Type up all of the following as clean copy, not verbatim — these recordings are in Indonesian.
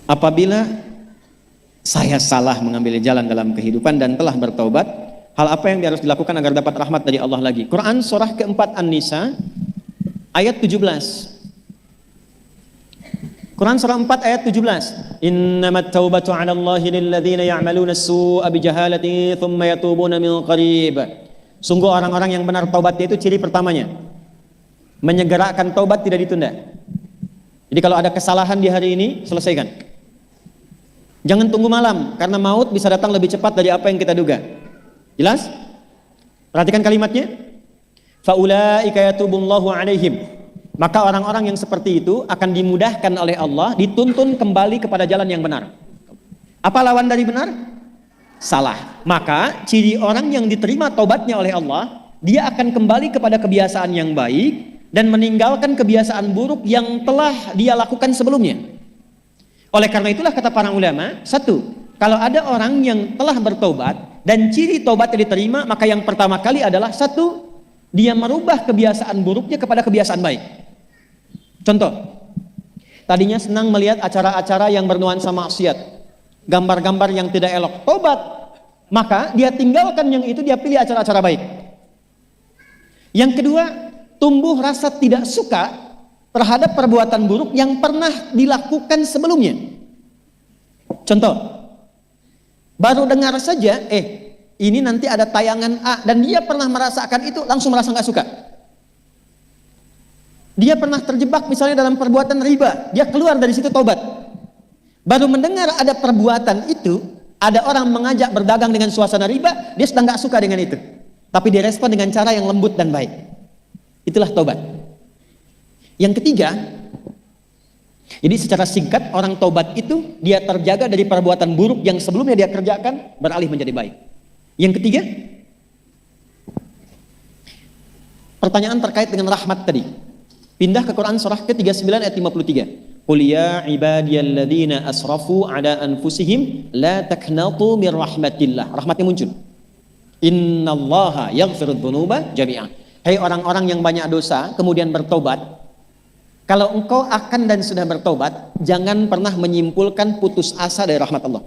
Apabila saya salah mengambil jalan dalam kehidupan dan telah bertaubat, hal apa yang harus dilakukan agar dapat rahmat dari Allah lagi? Quran surah keempat An-Nisa ayat 17. Quran surah 4 ayat 17. Innamat taubatu 'ala Allahi lil ladzina ya'maluna as-su'a bi jahalati tsumma yatubuna min qarib. Sungguh orang-orang yang benar taubatnya itu ciri pertamanya, menyegerakan taubat, tidak ditunda. Jadi kalau ada kesalahan di hari ini, selesaikan. Jangan tunggu malam, karena maut bisa datang lebih cepat dari apa yang kita duga. Jelas? Perhatikan kalimatnya. Faulaika yatubullahu 'alaihim. Maka orang-orang yang seperti itu akan dimudahkan oleh Allah, dituntun kembali kepada jalan yang benar. Apa lawan dari benar? Salah. Maka ciri orang yang diterima taubatnya oleh Allah, dia akan kembali kepada kebiasaan yang baik dan meninggalkan kebiasaan buruk yang telah dia lakukan sebelumnya. Oleh karena itulah kata para ulama, satu, kalau ada orang yang telah bertobat dan ciri taubatnya diterima, maka yang pertama kali adalah satu, dia merubah kebiasaan buruknya kepada kebiasaan baik. Contoh, tadinya senang melihat acara-acara yang bernuansa maksiat, gambar-gambar yang tidak elok, tobat, maka dia tinggalkan yang itu, dia pilih acara-acara baik. Yang kedua, tumbuh rasa tidak suka terhadap perbuatan buruk yang pernah dilakukan sebelumnya. Contoh, baru dengar saja, ini nanti ada tayangan A, dan dia pernah merasakan itu, langsung merasa nggak suka. Dia pernah terjebak misalnya dalam perbuatan riba, dia keluar dari situ taubat. Baru mendengar ada perbuatan itu, ada orang mengajak berdagang dengan suasana riba, dia sudah nggak suka dengan itu. Tapi dia respon dengan cara yang lembut dan baik. Itulah taubat. Yang ketiga, jadi secara singkat, orang taubat itu dia terjaga dari perbuatan buruk yang sebelumnya dia kerjakan, beralih menjadi baik. Yang ketiga, pertanyaan terkait dengan rahmat tadi. Pindah ke Quran surah ke-39 ayat 53. Qul ya ibadiyalladzina asrafu ala anfusihim la taqnatu mir rahmatillah. Rahmatnya muncul. Innallaha yaghfirudz dzunuba jami'an. Hai orang-orang yang banyak dosa kemudian bertobat. Kalau engkau akan dan sudah bertobat, jangan pernah menyimpulkan putus asa dari rahmat Allah.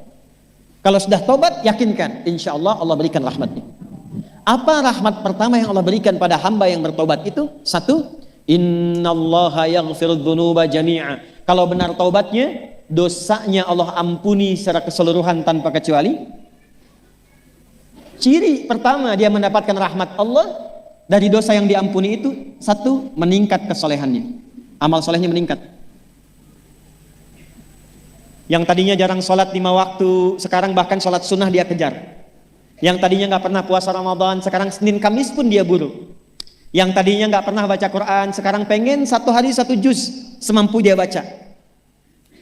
Kalau sudah tobat, yakinkan insyaallah Allah berikan rahmatnya. Apa rahmat pertama yang Allah berikan pada hamba yang bertobat itu? Satu, innallaha yaghfirudz dzunuba jami'a. Kalau benar taubatnya, dosanya Allah ampuni secara keseluruhan tanpa kecuali. Ciri pertama dia mendapatkan rahmat Allah dari dosa yang diampuni itu, satu, meningkat kesolehannya, amal solehnya meningkat. Yang tadinya jarang sholat 5 waktu, sekarang bahkan sholat sunnah dia kejar. Yang tadinya nggak pernah puasa Ramadan, sekarang Senin Kamis pun dia buru. Yang tadinya nggak pernah baca Quran, sekarang pengen 1 hari 1 juz, semampu dia baca.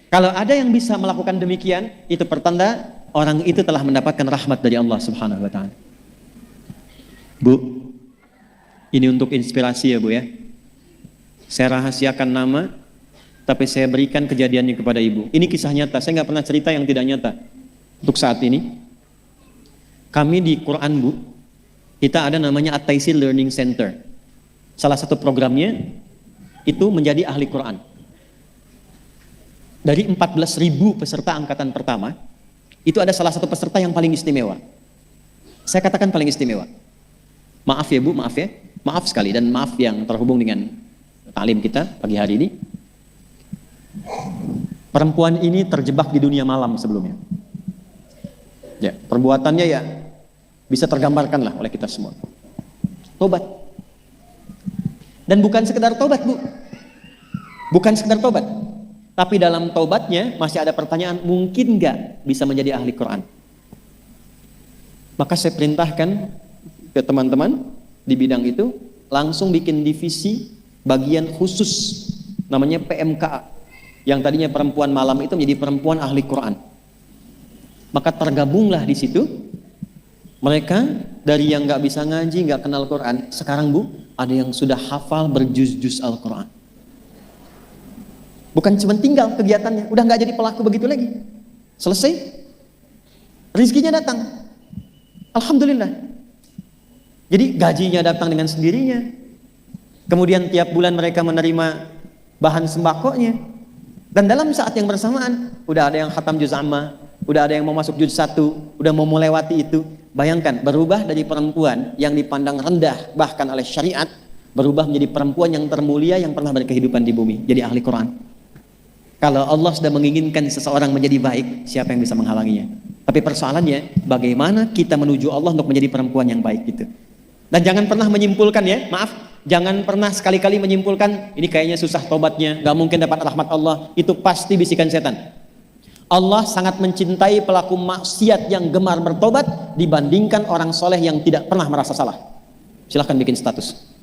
Kalau ada yang bisa melakukan demikian, itu pertanda orang itu telah mendapatkan rahmat dari Allah Subhanahu wa Ta'ala. Bu, ini untuk inspirasi ya Bu ya. Saya rahasiakan nama, tapi saya berikan kejadiannya kepada Ibu. Ini kisah nyata, saya nggak pernah cerita yang tidak nyata. Untuk saat ini, kami di Quran Bu, kita ada namanya At-Taisir Learning Center. Salah satu programnya itu menjadi ahli Quran. Dari 14.000 peserta angkatan pertama, itu ada salah satu peserta yang paling istimewa. Saya katakan paling istimewa. Maaf ya Bu, maaf ya. Maaf sekali dan maaf yang terhubung dengan taklim kita pagi hari ini. Perempuan ini terjebak di dunia malam sebelumnya. Ya, perbuatannya ya bisa tergambarkan lah oleh kita semua. Tobat. Dan bukan sekedar tobat Bu, bukan sekedar tobat, tapi dalam tobatnya masih ada pertanyaan, mungkin nggak bisa menjadi ahli Quran. Maka saya perintahkan ke teman-teman di bidang itu, langsung bikin divisi bagian khusus, namanya PMKA, yang tadinya perempuan malam itu menjadi perempuan ahli Quran. Maka tergabunglah di situ mereka dari yang nggak bisa ngaji, nggak kenal Quran, sekarang Bu, ada yang sudah hafal berjuz-juz Al-Quran. Bukan cuma tinggal kegiatannya, udah nggak jadi pelaku begitu lagi. Selesai, rizkinya datang. Alhamdulillah. Jadi gajinya datang dengan sendirinya. Kemudian tiap bulan mereka menerima bahan sembakonya. Dan dalam saat yang bersamaan, udah ada yang khatam juz amma, udah ada yang mau masuk juz 1, udah mau melewati itu. Bayangkan, berubah dari perempuan yang dipandang rendah bahkan oleh syariat, berubah menjadi perempuan yang termulia yang pernah berkehidupan di bumi, jadi ahli Quran. Kalau Allah sudah menginginkan seseorang menjadi baik, siapa yang bisa menghalanginya? Tapi persoalannya, bagaimana kita menuju Allah untuk menjadi perempuan yang baik gitu. Dan jangan pernah menyimpulkan ya, maaf, jangan pernah sekali-kali menyimpulkan ini kayaknya susah tobatnya, gak mungkin dapat rahmat Allah. Itu pasti bisikan setan. Allah sangat mencintai pelaku maksiat yang gemar bertobat dibandingkan orang soleh yang tidak pernah merasa salah. Silahkan bikin status.